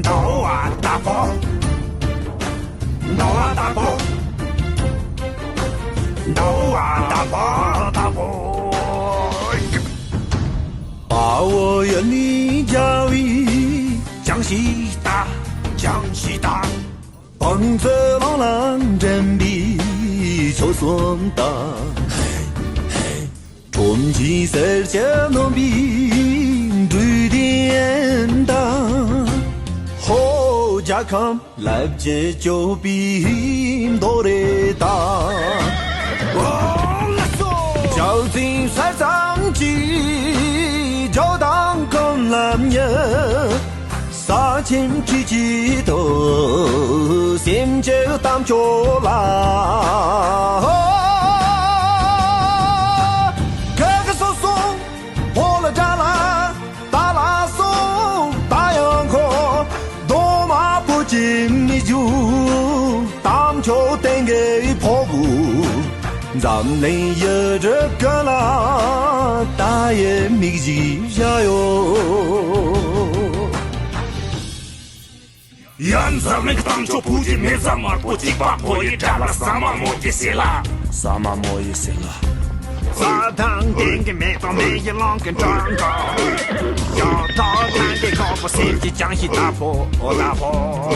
闹啊大宝，闹啊大宝，闹啊大宝，大宝。把我眼里教育江西大，江西大，帮着老狼真比就算大。좀 지설자 놈비 두디엔다 호작함 랍제 조빔 노래다 저진 살상지 저당 건람녀 사침 지지도 셈제 땀조라 땀초 땡게 포구 잠내 여적거나 따의 미지자요 연상의 땀초 부지 매사마 부지 바포이 잡라 사마 모이실라 사마 모이실라 사탕 땡게 매도 매일 랑게 장가 야타 땡게 거부 셈지 장시 다포 오다포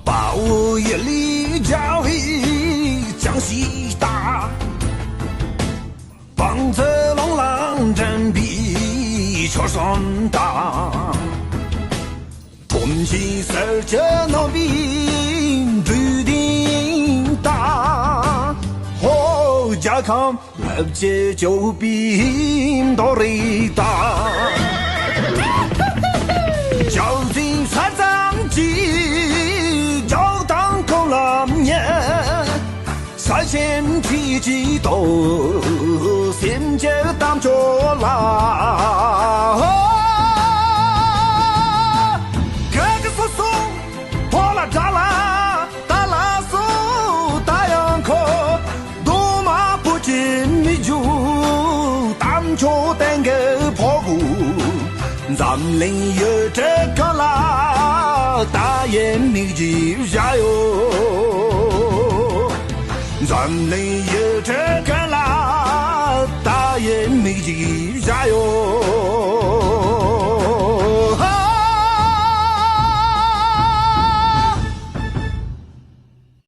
把我眼里教育江西大帮着龙狼真比철선大돈 지설자 너빈 주딩다 호작함 랍제 조빔 도리다 저진 사장지 저당 콩람녀 살셈 지지도 셈제 땀조라 달라 달라서 다양코 도마 부진 미주 땀초 땡게 보고 잠랭 여적거라 따의 미지자요 잠랭 여적거라 따의 미지자요